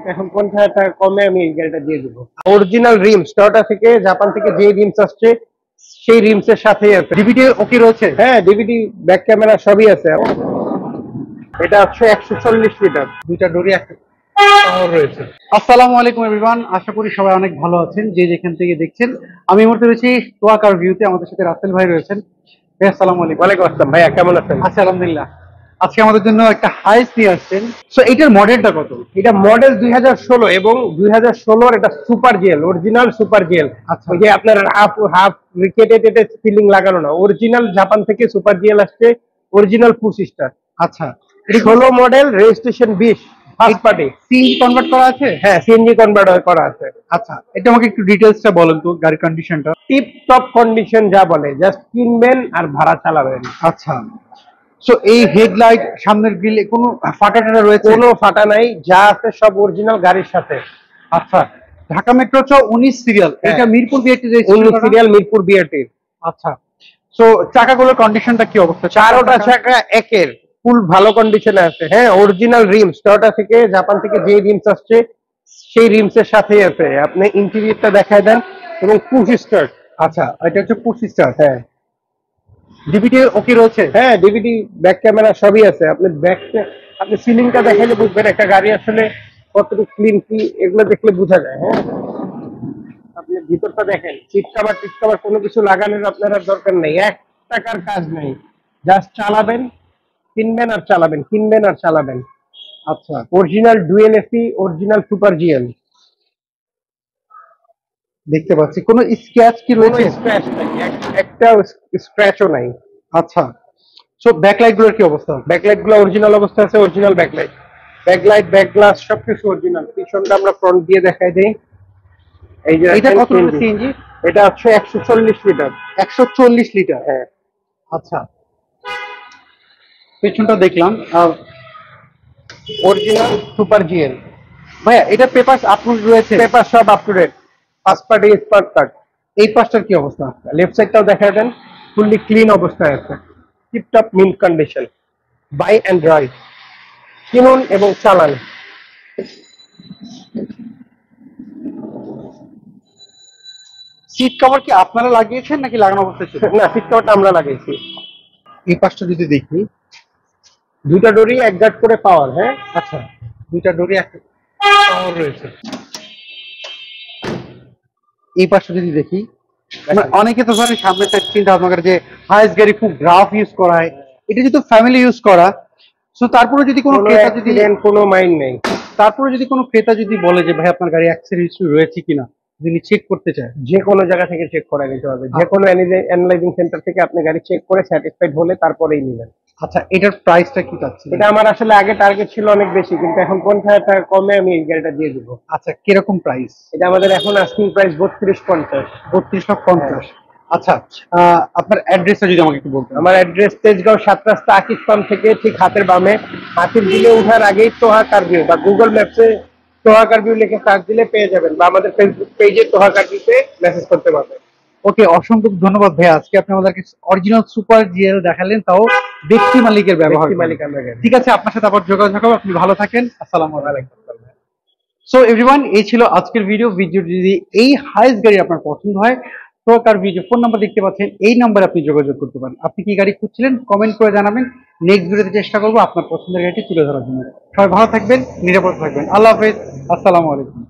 কিন্তু এখন 50,000 টাকা কমে আমি এই গাড়িটা দিয়ে দেবো। অরিজিনাল রিমস টয়োটা থেকে, জাপান থেকে যে রিমস আসছে সেই রিমস এর সাথেই আছে। ডিভিডি ওকে রয়েছে? হ্যাঁ, ডিভিডি, ব্যাক ক্যামেরা সবই আছে। এটা হচ্ছে 140 লিটার, দুইটা ডোরি একটা পাওয়ার রয়েছে। আসসালামু আলাইকুম এভরিওয়ান, আশা করি সবাই অনেক ভালো আছেন যে যেখান থেকে দেখছেন। আমি এই মুহূর্তে রয়েছি তোয়া কার ভিউতে, আমাদের সাথে রাসেল ভাই রয়েছেন। ভাই আসসালামু আলাইকুম। ওয়ালাইকুম আসসালাম ভাইয়া, কেমন আছেন? আচ্ছা আলহামদুলিল্লাহ। আজকে আমাদের জন্য একটা হাইস নিয়ে আসছেন। সো এইটার মডেলটা কত? এটা মডেল 2016 এবং 2016 এটা super GL, original super GL. আচ্ছা। ওই যে আপনার হাফ হাফ রিকেটেড সিলিং লাগানো না, অরিজিনাল জাপান থেকে সুপার জিএল আসছে, অরিজিনাল পুশ স্টার। আচ্ছা, 16 model, registration 20, first party. CNG convert করা আছে? হ্যাঁ, সিএনজি কনভার্ট করা আছে। আচ্ছা, এটা আমাকে একটু ডিটেইলসটা বলেন তো, গাড়ির কন্ডিশনটা। টিপ টপ কন্ডিশন, যা বলে জাস্ট কিনবেন আর ভাড়া চালাবেন। আচ্ছা, সো এই হেডলাইট, সামনের গ্রিলে কোনো ফাটা টাটা রয়েছে? কোনো ফাটা নাই, যা আছে সব অরিজিনাল গাড়ির সাথে। আচ্ছা, ঢাকা মেট্রো 19 সিরিয়াল, এটা Mirpur BRT 19 serial, Mirpur BRT. আচ্ছা, সো চাকাগুলোর কন্ডিশনটা কি অবস্থা? চারোটা চাকা একের ফুল ভালো কন্ডিশনে আছে। হ্যাঁ, অরিজিনাল রিমস টয়োটা থেকে, জাপান থেকে যে রিমস আসছে সেই রিমস এর সাথেই আছে। আপনি ইন্টেরিয়রটা দেখায় দেন এবং পুশ স্টার্ট। আচ্ছা, এটা হচ্ছে পুশ স্টার। হ্যাঁ, ডিভিডি ওকে রয়েছে? হ্যাঁ, ডিভিডি, ব্যাক ক্যামেরা সবই আছে। আপনি সিলিংটা দেখাইলে বুঝবেন একটা গাড়ি আসলে কতটুকু ক্লিন কি, এগুলো দেখলে বোঝা যায়। হ্যাঁ, আপনি ভিতরটা দেখেন, টিপ কাভার কোনো কিছু লাগানোর আপনার আর দরকার নেই, 1 টাকার কাজ নেই। জাস্ট চালাবেন, কিনবেন আর চালাবেন, কিনবেন আর চালাবেন। আচ্ছা, original dual AC, original super GL. দেখতে পাচ্ছি। কোনো স্ক্র্যাচ কি কোনো রয়েছে? স্ক্র্যাচ নাই, একটা স্ক্র্যাচও নাই। আচ্ছা, সো ব্যাকলাইট গুলোর কি অবস্থা? ব্যাকলাইট গুলো অরিজিনাল অবস্থা আছে, original backlight, backlight, back glass সবকিছু অরিজিনাল। পিছনটা আমরা ফ্রন্ট দিয়ে দেখাই দেই। এই যে এটা কত লিটার সিএনজি? এটা হচ্ছে 140 লিটার। 140 লিটার। হ্যাঁ, আচ্ছা, পেছনটা দেখলাম। আর অরিজিনাল সুপার জিএল। ভাইয়া এটা পেপারস আপলোড রয়েছে? পেপার সব up to date, first party, smart card. এই পাশটার কি অবস্থা? লেফট সাইডটাও দেখায় দেন, ফুললি ক্লিন অবস্থায় আছে, tiptop mint condition. Buy and drive, কিনুন এবং চালান। সিট কভার কি আপনারা লাগিয়েছেন নাকি লাগানো অবস্থায় ছিল? না, সিট কভারটা আমরা লাগাইছি। এই পাশটা যদি দেখি, দুইটা ডোরি এক গার্ড করে পাওয়ার। হ্যাঁ, আচ্ছা, দুইটা ডোরি একটা পাওয়ার রয়েছে। এই পাশটা যদি দেখি, অনেকে তো ধরেন সামনে সাইড চিন্তা ভাবনা করে যে হাইস্ট গাড়ি খুব গ্রাফ ইউজ করা হয়, এটা যেহেতু ফ্যামিলি ইউজ করা, সো তারপরে যদি কোনো ক্রেতা যদি কোনো মাইন্ড নেই, তারপরে যদি কোনো ক্রেতা যদি বলে যে ভাই আপনার গাড়ি অ্যাক্সিডেন্ট হিস্ট্রি রয়েছে কিনা যদি চেক করতে চায়, যে কোনো জায়গা থেকে চেক করে নিতে হবে। যে কোনো অ্যানালাইজিং সেন্টার থেকে আপনি গাড়ি চেক করে স্যাটিসফাইড হলে তারপরেই নেবেন। আচ্ছা, এটার প্রাইসটা কি চাচ্ছেন? এটা আমার আসলে আগে টার্গেট ছিল অনেক বেশি, কিন্তু এখন 50,000 টাকা কমে আমি এই গাড়িটা দিয়ে দেবো। আচ্ছা, কিরকম প্রাইস? এটা আমাদের এখন আস্কিং প্রাইস 32,50। 32,50,000। আচ্ছা, আপনার অ্যাড্রেসটা যদি আমাকে একটু বলতেন। আমার অ্যাড্রেস তেজগাঁও 7 রাস্তা আকিস পাম্প থেকে ঠিক হাতের বামে, হাতির দিলে ওঠার আগেই তোহা কারভিউ, বা গুগল ম্যাপসে তোহা কারভিউ লিখে সার্চ দিলে পেয়ে যাবেন, বা আমাদের ফেসবুক পেজে তোহা কারভিউতে মেসেজ করতে পারবেন। ওকে, অসংখ্য ধন্যবাদ ভাইয়া। আজকে আপনি আমাদেরকে অরিজিনাল সুপার জিএল দেখালেন, তাও ব্যক্তি মালিকের ব্যবহার। মালিক আমরা গাড়ি। ঠিক আছে, আপনার সাথে আবার যোগাযোগ হবে। আপনি ভালো থাকেন। আসসালামু আলাইকুম। আলাইকুম। সো এভরিওয়ান, এই ছিল আজকের ভিডিও। যদি এই হাইস্ট গাড়ি আপনার পছন্দ হয়, তো কার ভিডিও ফোন নাম্বার দেখতে পাচ্ছেন, এই নাম্বারে আপনি যোগাযোগ করতে পারেন। আপনি কি গাড়ি খুঁজছিলেন কমেন্ট করে জানাবেন, নেক্সট ভিডিওতে চেষ্টা করবো আপনার পছন্দের গাড়িটি তুলে ধরার জন্য। সবাই ভালো থাকবেন, নিরাপদ থাকবেন। আল্লাহ হাফেজ, আসসালামু আলাইকুম।